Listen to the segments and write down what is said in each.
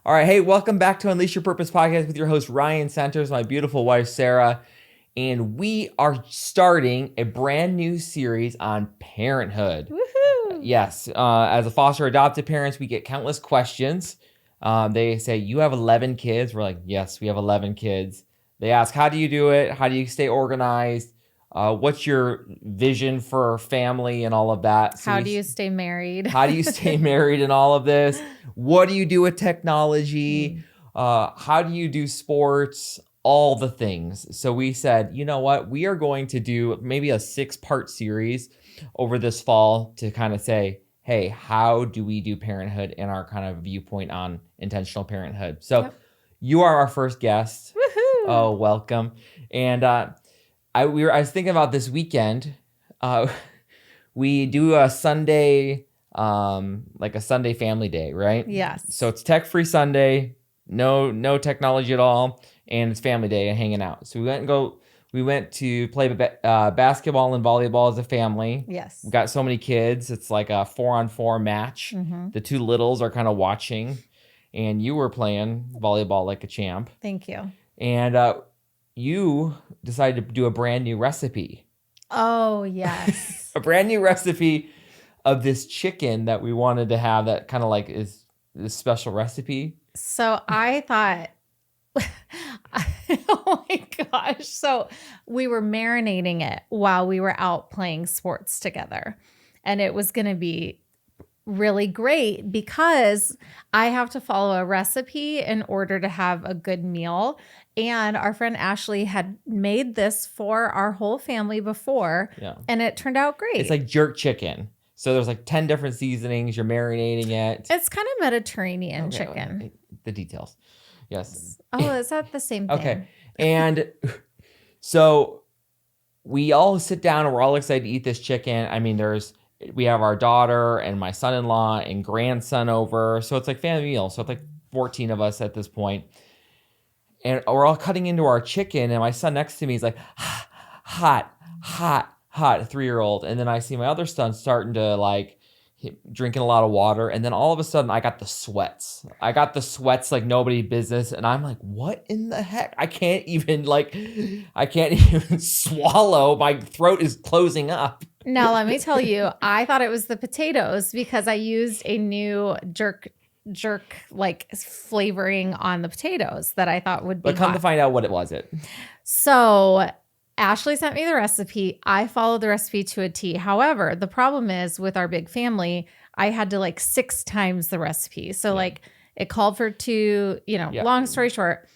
All right, hey, welcome back to Unleash Your Purpose podcast with your host Ryan Centers, my beautiful wife Sarah, and we are starting a brand new series on parenthood. Woohoo! Yes, as a foster adoptive parents, we get countless questions. They say, "You have 11 kids." We're like, "Yes, we have 11 kids." They ask, "How do you do it? How do you stay organized? What's your vision for family and all of that?" So How do you stay married? How do you stay married and all of this? What do you do with technology? How do you do sports? All the things. So we said, you know what? We are going to do maybe a 6-part series over this fall to kind of say, hey, how do we do parenthood in our kind of viewpoint on intentional parenthood? So you are our first guest. Woohoo! Oh, welcome. And I was thinking about this weekend. We do a Sunday, like a Sunday family day, right? Yes. So it's tech-free Sunday, no technology at all, and it's family day and hanging out. So we went to play basketball and volleyball as a family. Yes. We got so many kids. It's like a 4-on-4 match. Mm-hmm. The two littles are kind of watching, and you were playing volleyball like a champ. Thank you. And you decided to do a brand new recipe. Oh, yes. A brand new recipe of this chicken that we wanted to have that kind of like is this special recipe. So I thought, oh my gosh. So we were marinating it while we were out playing sports together. And it was going to be really great because I have to follow a recipe in order to have a good meal. And our friend Ashley had made this for our whole family before, and it turned out great. It's like jerk chicken. So there's like 10 different seasonings. You're marinating it. It's kind of Mediterranean chicken. The details. Yes. Oh, is that the same thing? Okay. And so we all sit down and we're all excited to eat this chicken. I mean, we have our daughter and my son-in-law and grandson over. So it's like family meal. So it's like 14 of us at this point. And we're all cutting into our chicken. And my son next to me is like, hot, hot, hot, a 3-year-old. And then I see my other son starting to like drinking a lot of water. And then all of a sudden I got the sweats. Like nobody business. And I'm like, what in the heck? I can't even swallow. My throat is closing up. Now, let me tell you, I thought it was the potatoes because I used a new jerk like flavoring on the potatoes that I thought would be But come hot. to find out what it was. So Ashley sent me the recipe. I followed the recipe to a T. However, the problem is with our big family, I had to like 6 times the recipe. So like it called for 2, long story short,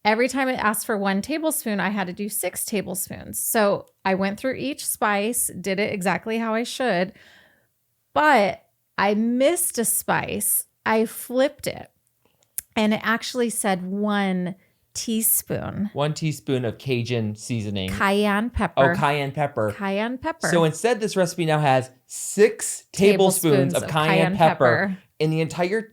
every time it asked for 1 tablespoon, I had to do 6 tablespoons. So I went through each spice, did it exactly how I should, but I missed a spice. I flipped it and it actually said 1 teaspoon. 1 teaspoon of Cajun seasoning. Cayenne pepper. Oh, cayenne pepper. Cayenne pepper. So instead, this recipe now has 6 tablespoons of cayenne pepper. And the entire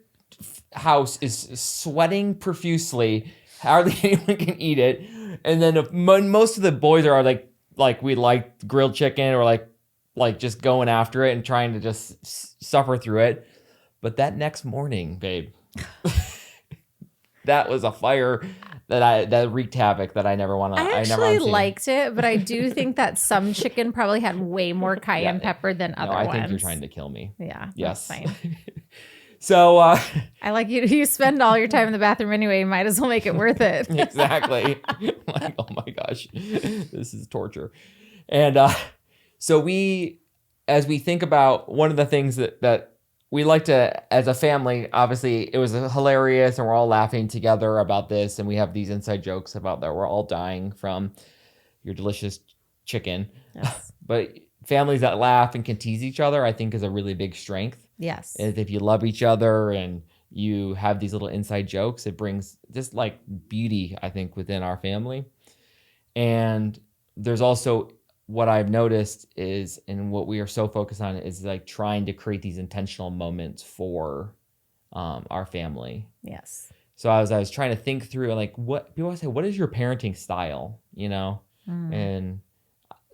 house is sweating profusely. Hardly anyone can eat it. And then most of the boys are like we like grilled chicken or like just going after it and trying to just suffer through it. But that next morning, babe, that was a fire that wreaked havoc that I never want to. I actually liked it, but I do think that some chicken probably had way more cayenne pepper than other ones. I think you're trying to kill me. Yeah. Yes. That's fine. So I like you. You spend all your time in the bathroom anyway. You might as well make it worth it. Exactly. Like, oh my gosh, this is torture. And so as we think about one of the things that we like to, as a family, obviously it was hilarious and we're all laughing together about this. And we have these inside jokes about that we're all dying from your delicious chicken. Yes. But families that laugh and can tease each other, I think is a really big strength. Yes. And if you love each other and you have these little inside jokes, it brings just like beauty, I think, within our family. And there's also what I've noticed is, and what we are so focused on is like trying to create these intentional moments for our family. Yes. So I was trying to think through like what people say, what is your parenting style? And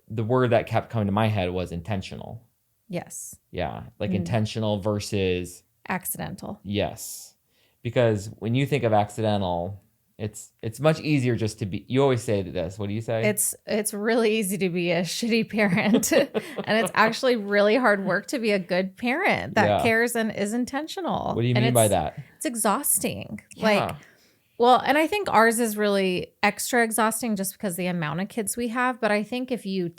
the word that kept coming to my head was intentional. Yes. Yeah. Like intentional versus accidental. Yes. Because when you think of accidental, it's much easier just to be. You always say this. What do you say? It's really easy to be a shitty parent, and it's actually really hard work to be a good parent that Yeah. cares and is intentional. What do you And mean by that? It's exhausting. Yeah. Well, and I think ours is really extra exhausting just because the amount of kids we have. But I think if you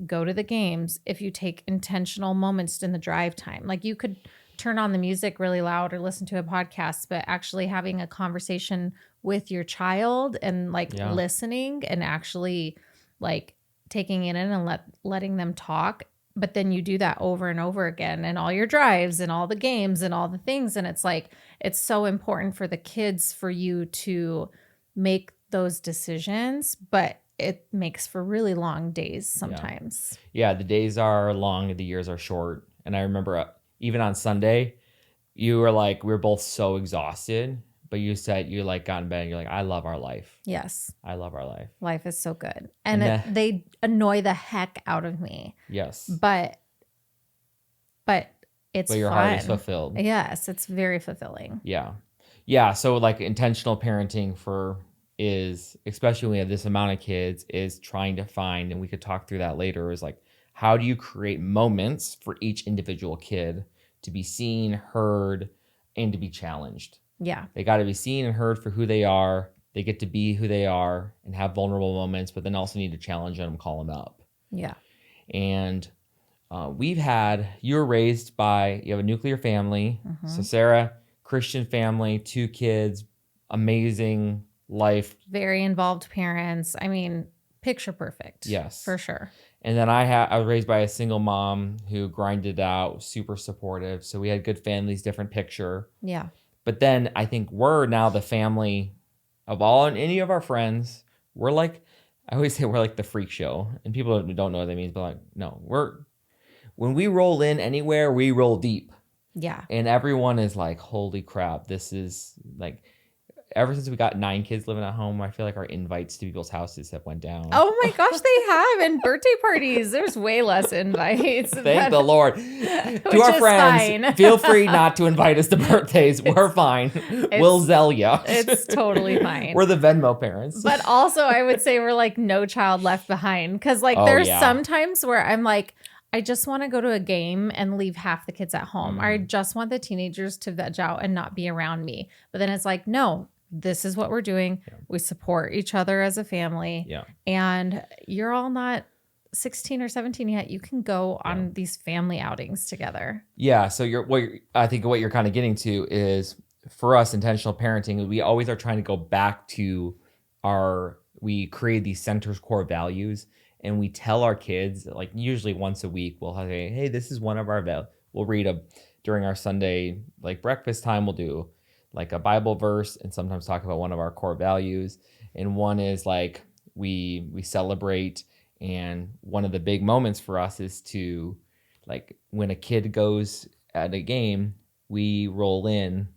go to the games, if you take intentional moments in the drive time, like you could turn on the music really loud or listen to a podcast, but actually having a conversation with your child and like listening and actually like taking it in and letting them talk. But then you do that over and over again and all your drives and all the games and all the things. And it's like, it's so important for the kids for you to make those decisions, but it makes for really long days sometimes. Yeah, the days are long, the years are short. And I remember even on Sunday, you were like, we were both so exhausted, but you said you like got in bed and you're like, I love our life. Yes. I love our life. Life is so good. And they annoy the heck out of me. Yes. But it's But your fun. heart is fulfilled. Yes, it's very fulfilling. Yeah. Yeah. So like intentional parenting is, especially when we have this amount of kids, is trying to find, and we could talk through that later, is like, how do you create moments for each individual kid to be seen, heard, and to be challenged? Yeah. They got to be seen and heard for who they are. They get to be who they are and have vulnerable moments, but then also need to challenge them, call them up. Yeah. And you have a nuclear family. Mm-hmm. So Sarah, Christian family, 2 kids, amazing life. Very involved parents. I mean, picture perfect. Yes. For sure. And then I was raised by a single mom who grinded out, super supportive. So we had good families, different picture. Yeah. But then I think we're now the family of any of our friends. We're like, I always say we're like the freak show. And people don't know what that means, but like, no, when we roll in anywhere, we roll deep. Yeah. And everyone is like, holy crap, this is like, ever since we got 9 kids living at home, I feel like our invites to people's houses have went down. Oh my gosh, they have. And birthday parties, there's way less invites. Thank the Lord. To our friends, feel free not to invite us to birthdays. We're fine. We'll zell ya. It's totally fine. We're the Venmo parents. But also, I would say we're like no child left behind. Because like there's sometimes where I'm like, I just want to go to a game and leave half the kids at home. I just want the teenagers to veg out and not be around me. But then it's like, no, this is what we're doing. Yeah. We support each other as a family. Yeah. And you're all not 16 or 17 yet. You can go on these family outings together. Yeah. So I think what you're kind of getting to is, for us, intentional parenting, we always are trying to go back to we create these centers core values, and we tell our kids, like usually once a week, we'll say, hey, this is one of our values. We'll read during our Sunday, like breakfast time, we'll do like a Bible verse and sometimes talk about one of our core values. And one is like, we celebrate. And one of the big moments for us is to, like, when a kid goes at a game, we roll in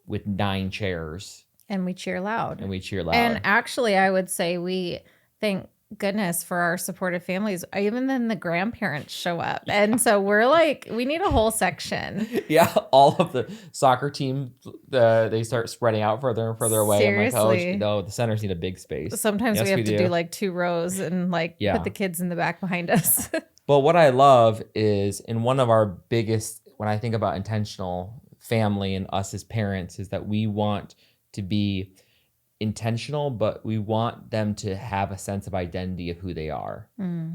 with 9 chairs. And we cheer loud. And actually, I would say we thank goodness for our supportive families. Even then the grandparents show up. And so we're like, we need a whole section. Yeah. All of the soccer team, they start spreading out further and further away. Seriously. I'm like, oh, the centers need a big space. Sometimes we have to do like 2 rows and like put the kids in the back behind us. But what I love is, in one of our biggest, when I think about intentional family and us as parents, is that we want to be intentional, but we want them to have a sense of identity of who they are.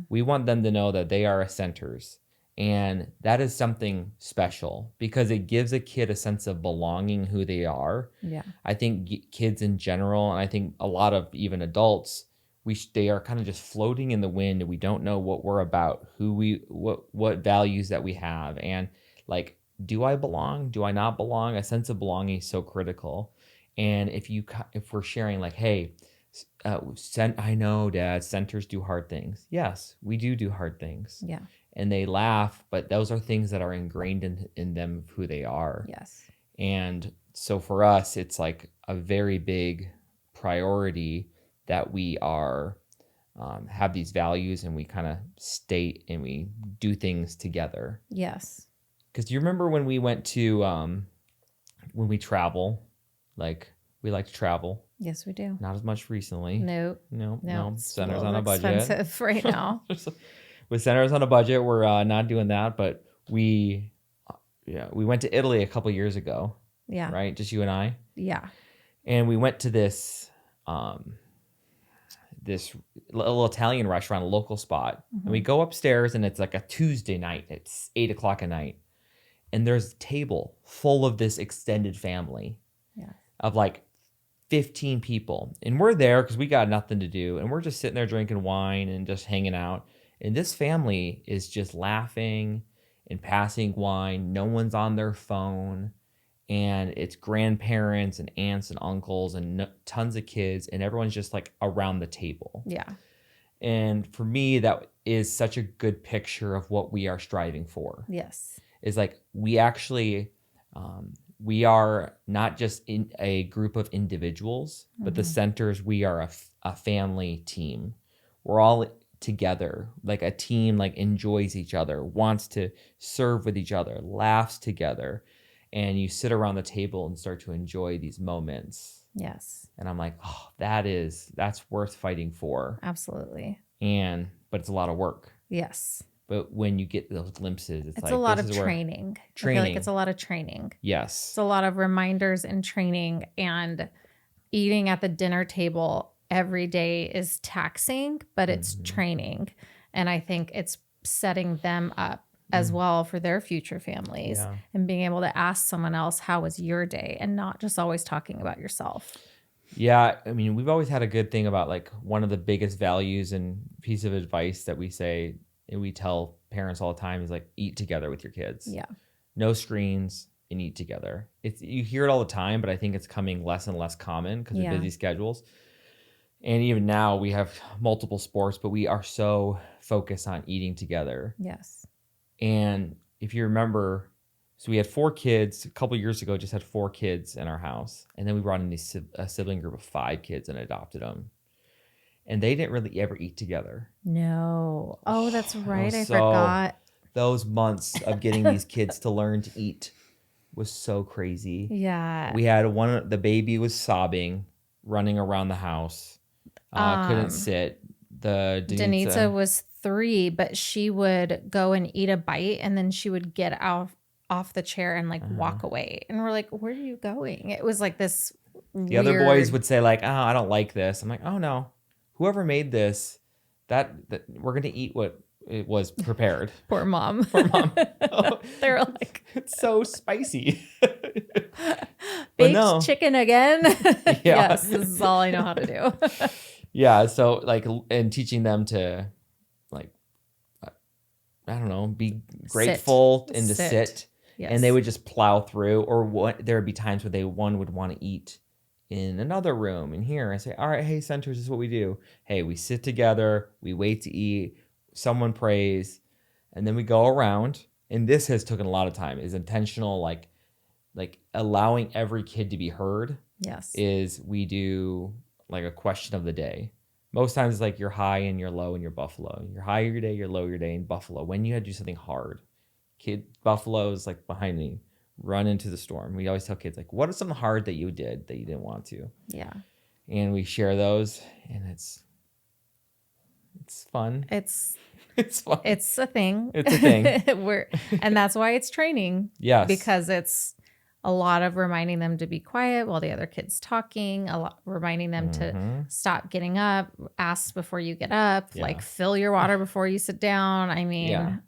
We want them to know that they are centers. And that is something special because it gives a kid a sense of belonging, who they are. Yeah. I think kids in general, and I think a lot of even adults, they are kind of just floating in the wind, and we don't know what we're about, what values that we have. And like, do I belong? Do I not belong? A sense of belonging is so critical. And if we're sharing like, hey, I know, Dad, centers do hard things. Yes, we do hard things. Yeah. And they laugh, but those are things that are ingrained in them of who they are. Yes. And so for us, it's like a very big priority that we have these values, and we kind of state and we do things together. Yes. Because do you remember when we went to when we travel, like we like to travel. Yes, we do. Not as much recently. No. No. It's a Centers little on a budget. expensive right now. With Centers on a budget, we're not doing that. But we went to Italy a couple years ago. Yeah. Right, just you and I. Yeah. And we went to this this little Italian restaurant, a local spot, and we go upstairs, and it's like a Tuesday night. It's 8:00 at night, and there's a table full of this extended family of like 15 people, and we're there because we got nothing to do, and we're just sitting there drinking wine and just hanging out. And this family is just laughing and passing wine. No one's on their phone. And it's grandparents and aunts and uncles and tons of kids, and everyone's just like around the table. Yeah. And for me, that is such a good picture of what we are striving for. Yes. Is like we actually, we are not just in a group of individuals, but the centers, we are a family team. We're all together, like a team, like enjoys each other, wants to serve with each other, laughs together. And you sit around the table and start to enjoy these moments. Yes. And I'm like, oh, that's worth fighting for. Absolutely. But it's a lot of work. Yes. But when you get those glimpses, it's like a lot this of is training. I feel like it's a lot of training. Yes. It's a lot of reminders and training, and eating at the dinner table every day is taxing, but it's training. And I think it's setting them up as well for their future families, and being able to ask someone else, how was your day? And not just always talking about yourself. Yeah. I mean, we've always had a good thing about like one of the biggest values and piece of advice that we say and we tell parents all the time is like, eat together with your kids. Yeah. No screens and eat together. You hear it all the time, but I think it's coming less and less common because of busy schedules. And even now we have multiple sports, but we are so focused on eating together. Yes. And if you remember, so we had 4 kids a couple years ago, just had 4 kids in our house. And then we brought in a sibling group of 5 kids and adopted them. And they didn't really ever eat together. No. Oh, that's right. I forgot. Those months of getting these kids to learn to eat was so crazy. Yeah. We had the baby was sobbing, running around the house, couldn't sit. Danita was 3, but she would go and eat a bite, and then she would get off the chair and like walk away. And we're like, where are you going? It was like this The other boys would say like, oh, I don't like this. I'm like, oh no, whoever made this, that we're going to eat what it was prepared. Poor mom. Poor mom. They're like, it's so spicy. baked chicken again. Yeah. Yes, this is all I know how to do. Yeah. So like, and teaching them to like, I don't know, be grateful and to sit. Yes. And they would just plow through, or there would be times where one would want to eat in another room in here. I say, all right, hey, centers, this is what we do. Hey, we sit together, we wait to eat, someone prays, and then we go around. And this has taken a lot of time, is intentional, like allowing every kid to be heard. Yes. Is we do like a question of the day. Most times it's like your high and your low and your buffalo. Your high your day, your low your day, and buffalo. When you had to do something hard. Buffalo is like behind me, run into the storm. We always tell kids like, what is something hard that you did that you didn't want to? Yeah. And we share those, and it's fun. It's fun. It's a thing. It's a thing. And that's why it's training. Yes. Because it's a lot of reminding them to be quiet while the other kid's talking, reminding them to stop getting up, ask before you get up, like fill your water before you sit down. I mean,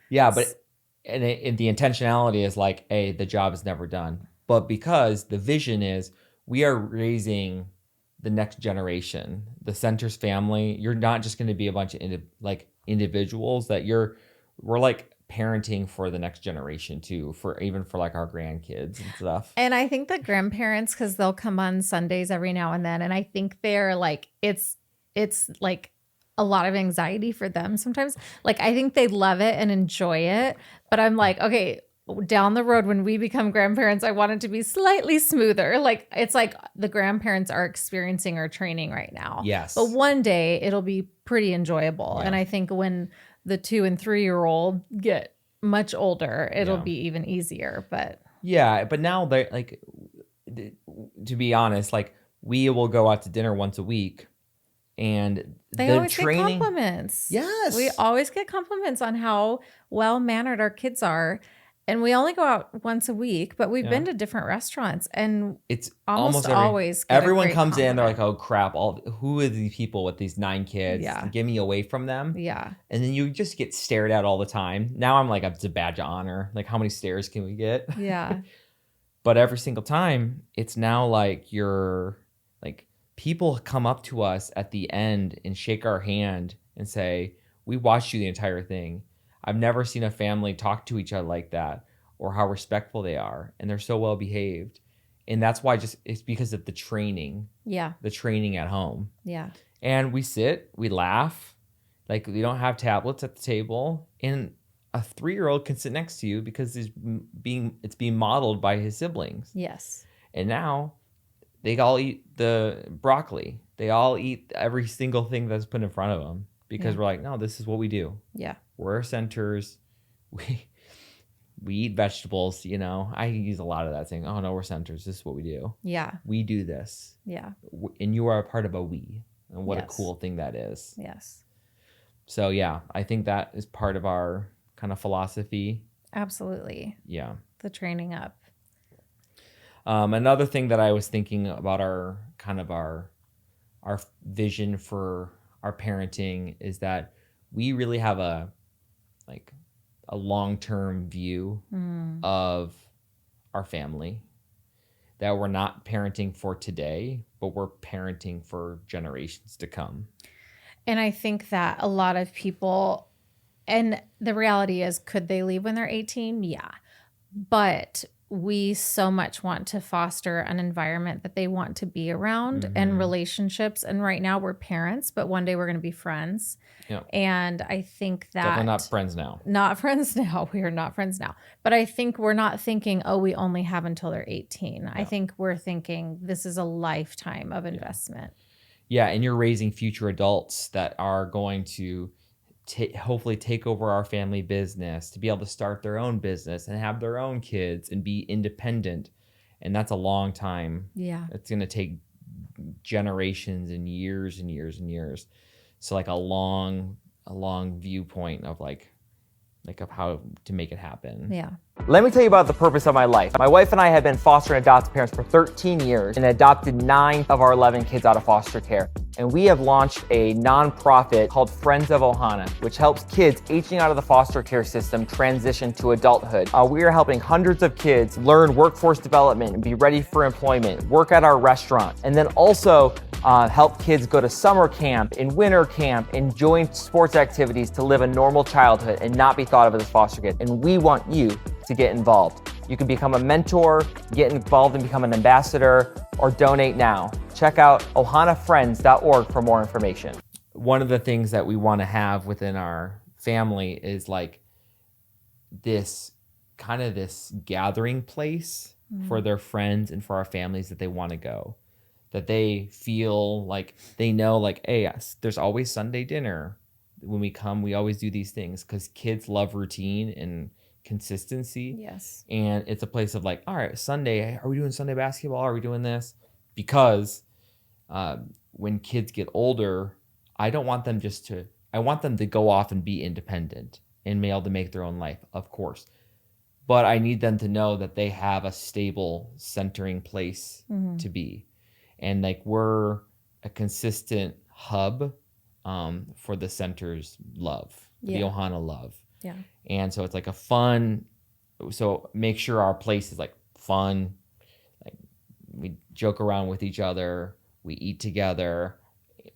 but and the intentionality is like, hey, the job is never done. But because the vision is we are raising the next generation, the center's family, you're not just going to be a bunch of individuals that we're like parenting for the next generation too, for like our grandkids and stuff. And I think the grandparents, because they'll come on Sundays every now and then, and I think they're like, it's like a lot of anxiety for them sometimes. Like, I think they love it and enjoy it, but I'm like, okay, down the road when we become grandparents, I want it to be slightly smoother. Like, it's like the grandparents are experiencing our training right now. Yes. But one day it'll be pretty enjoyable. Yeah. And I think when the 2 and 3-year-old get much older, it'll be even easier. But Yeah, but now they like, to be honest, like we will go out to dinner once a week, and They the always get training. compliments. We Yes, always get compliments on how well mannered our kids are. And we only go out once a week, but we've yeah. been to different restaurants and It's almost almost always get a everyone great comes in. They're like, compliment. "Oh crap! Who are these people with these 9 kids? Yeah. Get me away from them!" Yeah. And then you just get stared at all the time. Now I'm like, it's a badge of honor. Like, how many stares can we get? Yeah. But every single time, it's now like you're like people come up to us at the end and shake our hand and say, "We watched you the entire thing. I've never seen a family talk to each other like that, or how respectful they are, and they're so well behaved." And that's why just it's because of Yeah. the training at home. Yeah. And we sit, we laugh, like we don't have tablets at the table, and a 3-year-old can sit next to you because it's being modeled by his siblings. Yes. And now they all eat the broccoli. They all eat every single thing that's put in front of them because Yeah. we're like, no, this is what we do. Yeah. We're centers. We eat vegetables. I use a lot of that saying, oh no, we're centers. This is what we do. Yeah. We do this. Yeah. And you are a part of a we. And what a Yes. cool thing that is. Yes. So yeah, I think that is part of our kind of philosophy. Absolutely. Yeah. The training up. Another thing that I was thinking about our vision for our parenting is that we really have a long-term view of our family, that we're not parenting for today, but we're parenting for generations to come. And I think that a lot of people, and the reality is, could they leave when they're 18? Yeah. But we so much want to foster an environment that they want to be around and relationships. And right now we're parents, but one day we're going to be friends. Yeah. And I think that Definitely not friends now. Not friends now. We are not friends now. But I think we're not thinking, oh, we only have until they're 18. I think we're thinking this is a lifetime of investment. Yeah, and you're raising future adults that are going to hopefully take over our family business, to be able to start their own business and have their own kids and be independent. And that's a long time. Yeah. It's going to take generations and years and years and years. So like a long viewpoint of like of how to make it happen. Yeah. Let me tell you about the purpose of my life. My wife and I have been foster and adoptive parents for 13 years and adopted 9 of our 11 kids out of foster care. And we have launched a nonprofit called Friends of Ohana, which helps kids aging out of the foster care system transition to adulthood. We are helping hundreds of kids learn workforce development and be ready for employment, work at our restaurant, and then also help kids go to summer camp and winter camp and join sports activities to live a normal childhood and not be thought of as a foster kid. And we want you to get involved. You can become a mentor, get involved and become an ambassador, or donate now. Check out ohanafriends.org for more information. One of the things that we want to have within our family is like this gathering place for their friends and for our families that they want to go. That they feel like they know, like, hey, yes, there's always Sunday dinner. When we come, we always do these things because kids love routine and consistency. Yes. And it's a place of like, all right, Sunday, are we doing Sunday basketball? Are we doing this? Because when kids get older, I want them to go off and be independent and be able to make their own life, of course. But I need them to know that they have a stable centering place to be. And like we're a consistent hub for the center's love, the Ohana love. Yeah. And so it's like so make sure our place is like fun. Like we joke around with each other, we eat together.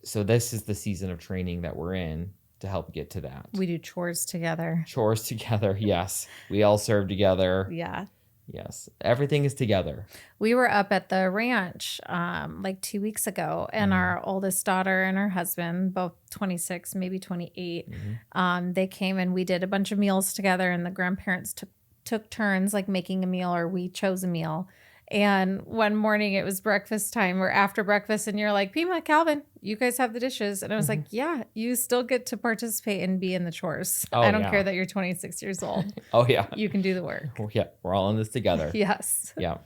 So this is the season of training that we're in to help get to that. We do chores together. Chores together, yes. We all serve together. Yeah. Yes. Everything is together. We were up at the ranch like 2 weeks ago, and our oldest daughter and her husband, both 26, maybe 28, they came and we did a bunch of meals together, and the grandparents took turns like making a meal, or we chose a meal. And one morning it was breakfast time or after breakfast, and you're like, Pima, Calvin, you guys have the dishes. And I was like, yeah, you still get to participate and be in the chores. Oh, I don't yeah. care that you're 26 years old. Oh, yeah. You can do the work. Oh, yeah. We're all in this together. Yes. Yeah.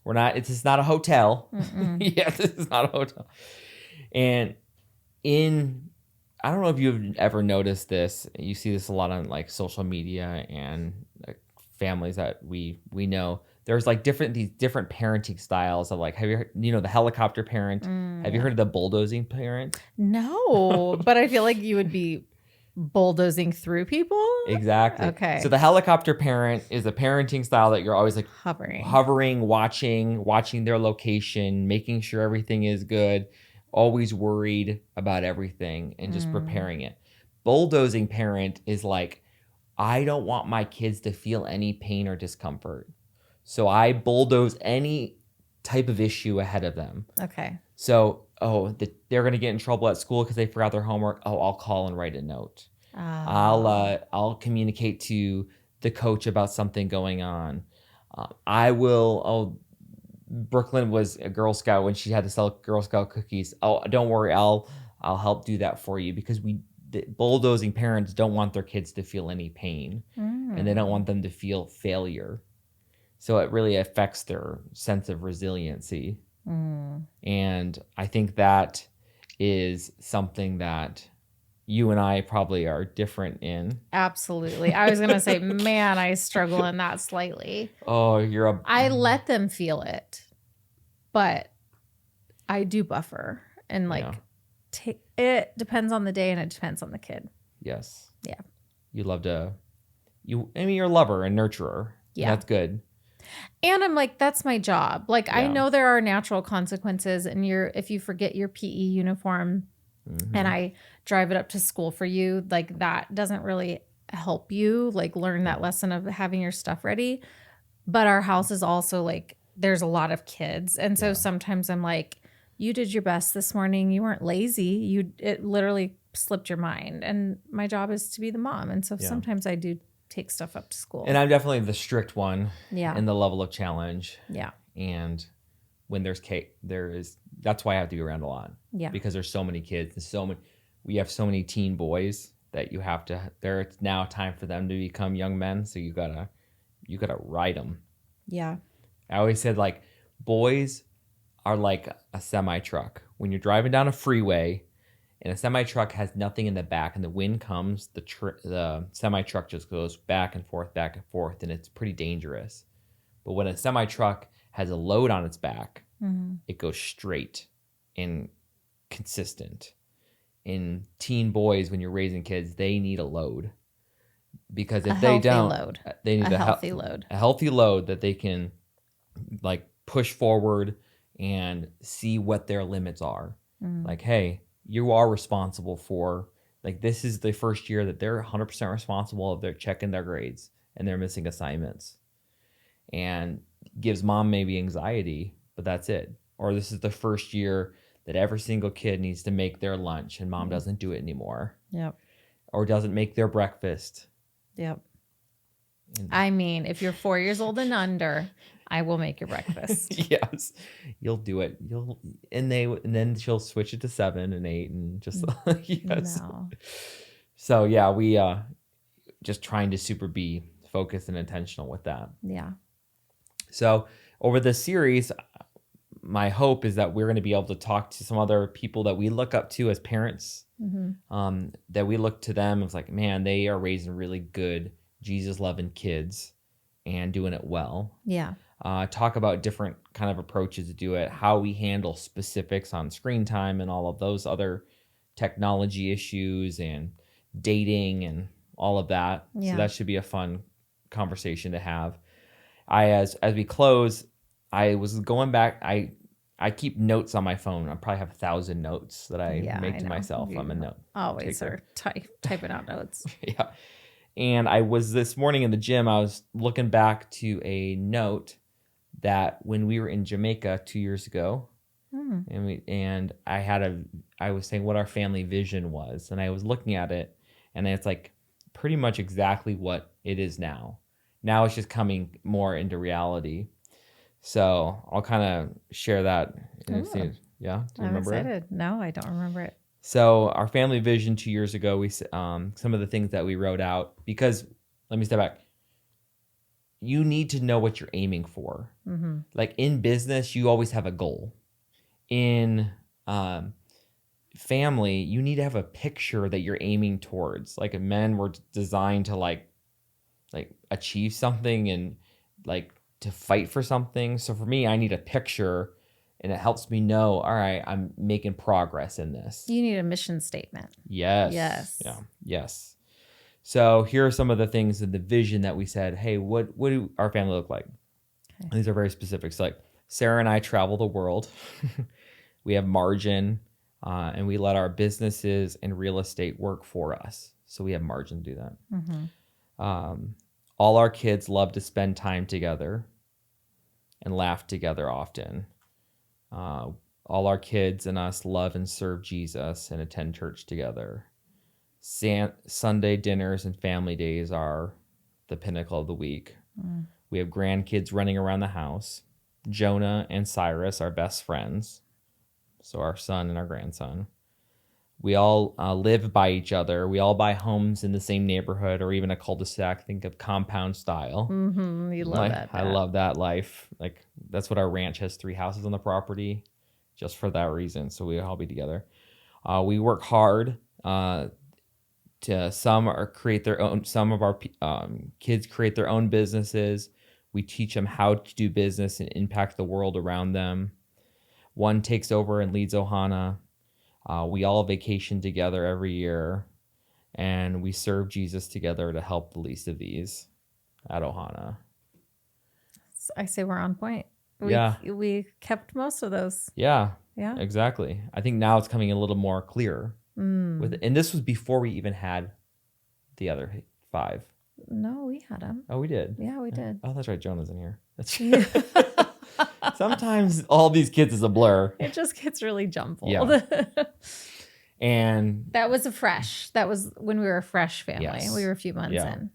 We're not, it's just not a hotel. Mm-mm. Yeah, this is not a hotel. And I don't know if you've ever noticed this. You see this a lot on like social media and like families that we know. There's like these different parenting styles of like, have you heard, the helicopter parent? Have you heard of the bulldozing parent? No, but I feel like you would be bulldozing through people. Exactly. Okay. So the helicopter parent is a parenting style that you're always like hovering, watching their location, making sure everything is good, always worried about everything and just preparing it. Bulldozing parent is like, I don't want my kids to feel any pain or discomfort. So I bulldoze any type of issue ahead of them. Okay. So, they're going to get in trouble at school because they forgot their homework. Oh, I'll call and write a note. I'll communicate to the coach about something going on. Brooklyn was a Girl Scout when she had to sell Girl Scout cookies. Oh, don't worry, I'll help do that for you, because the bulldozing parents don't want their kids to feel any pain, and they don't want them to feel failure. So it really affects their sense of resiliency. And I think that is something that you and I probably are different in. Absolutely. I was going to say, man, I struggle in that slightly. Oh, I let them feel it, but I do buffer and it depends on the day and it depends on the kid. Yes. Yeah. You love to, you're a lover and nurturer. Yeah. That's good. And I'm like, that's my job. Like, I know there are natural consequences, and if you forget your PE uniform and I drive it up to school for you, like that doesn't really help you like learn that lesson of having your stuff ready. But our house is also like, there's a lot of kids. And so sometimes I'm like, you did your best this morning. You weren't lazy. It literally slipped your mind. And my job is to be the mom. And so sometimes I do take stuff up to school. And I'm definitely the strict one in the level of challenge. Yeah. And when there's that's why I have to be around a lot. Yeah. Because there's so many kids and we have so many teen boys that you have to, it's now time for them to become young men. So you gotta ride them. Yeah. I always said like boys are like a semi truck. When you're driving down a freeway and a semi truck has nothing in the back and the wind comes, the semi truck just goes back and forth, and it's pretty dangerous. But when a semi truck has a load on its back, it goes straight and consistent. In teen boys, when you're raising kids, they need a load, because if they don't, they need a healthy load that they can like push forward and see what their limits are. Like, hey, you are responsible for, like, this is the first year that they're 100% responsible if they're checking their grades and they're missing assignments, and gives mom maybe anxiety, but that's it. Or this is the first year that every single kid needs to make their lunch and mom doesn't do it anymore. Yep. Or doesn't make their breakfast. Yep. I mean, if you're 4 years old and under, I will make your breakfast. Yes, you'll do it. And then she'll switch it to 7 and 8 and just yes. No. So yeah, we just trying to super be focused and intentional with that. Yeah. So over this series, my hope is that we're going to be able to talk to some other people that we look up to as parents. That we look to them as like, man, they are raising really good Jesus loving kids and doing it well. Yeah. Talk about different kind of approaches to do it, how we handle specifics on screen time and all of those other technology issues and dating and all of that. Yeah. So that should be a fun conversation to have. As we close, I was going back. I keep notes on my phone. I probably have 1,000 notes that I make to myself. I'm a note. Always are typing out notes. Yeah. And I was this morning in the gym, I was looking back to a note that when we were in Jamaica 2 years ago, and I was saying what our family vision was, and I was looking at it, and it's like pretty much exactly what it is now. Now it's just coming more into reality. So I'll kind of share that. Ooh. Yeah, do you I'm remember it? excited. No, I don't remember it. So our family vision 2 years ago, some of the things that we wrote out, because let me step back. You need to know what you're aiming for. Mm-hmm. Like in business, you always have a goal. In family, you need to have a picture that you're aiming towards. Like men were designed to like achieve something and like to fight for something. So for me, I need a picture, and it helps me know, all right, I'm making progress in this. You need a mission statement. Yes. Yes. Yeah. Yes. So here are some of the things in the vision that we said, hey, what do our family look like? Okay. These are very specific. So like Sarah and I travel the world. We have margin, and we let our businesses and real estate work for us. So we have margin to do that. Mm-hmm. All our kids love to spend time together and laugh together often. All our kids and us love and serve Jesus and attend church together. Sunday dinners and family days are the pinnacle of the week. Mm. We have grandkids running around the house. Jonah and Cyrus are best friends. So our son and our grandson. We all live by each other. We all buy homes in the same neighborhood or even a cul-de-sac. Think of compound style. Mm-hmm. You love that. I love that life. Like that's what our ranch has, 3 houses on the property, just for that reason. So we all be together. We work hard. Some of our kids create their own businesses. We teach them how to do business and impact the world around them. One takes over and leads Ohana. We all vacation together every year, and we serve Jesus together to help the least of these at Ohana. I say we're on point. We kept most of those. Yeah. Yeah. Exactly. I think now it's coming a little more clear. And this was before we even had the other 5. No, we had them. Oh, we did. Yeah, we did. Oh, that's right. Jonah's in here. Sometimes all these kids is a blur. It just gets really jumbled. Yeah. And that was when we were a fresh family. Yes. We were a few months in.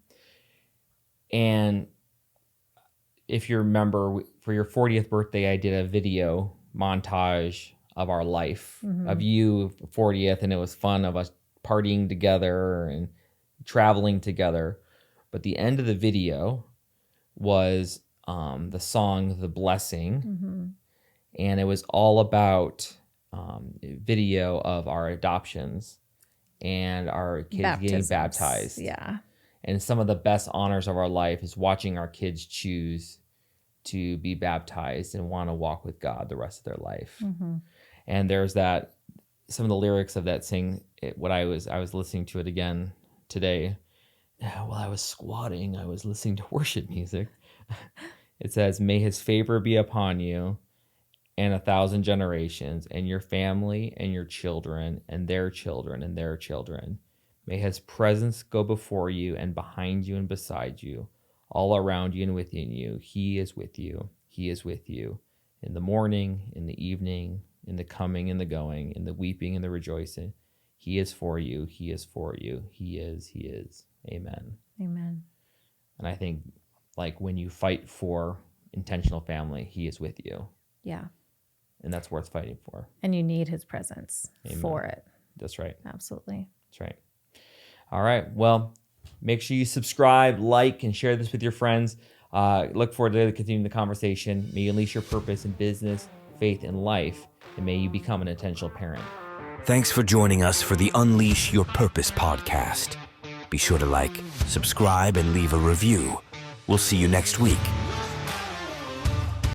And if you remember, for your 40th birthday, I did a video montage of our life, of you 40th, and it was fun of us partying together and traveling together. But the end of the video was the song "The Blessing," and it was all about video of our adoptions and our kids getting baptized. Yeah. And some of the best honors of our life is watching our kids choose to be baptized and want to walk with God the rest of their life. And there's some of the lyrics of that sing. I was listening to it again today. While I was squatting, I was listening to worship music. It says, "May his favor be upon you and 1,000 generations, and your family and your children and their children and their children. May his presence go before you and behind you and beside you, all around you and within you. He is with you. He is with you in the morning, in the evening, in the coming and the going, in the weeping and the rejoicing. He is for you. He is for you. He is. He is. Amen." Amen. And I think like when you fight for intentional family, he is with you. Yeah. And that's worth fighting for. And you need his presence for it. That's right. Absolutely. That's right. All right. Well, make sure you subscribe, like, and share this with your friends. Look forward to continuing the conversation. May you unleash your purpose in business, faith, and life, and may you become an intentional parent. Thanks for joining us for the Unleash Your Purpose podcast. Be sure to like, subscribe, and leave a review. We'll see you next week.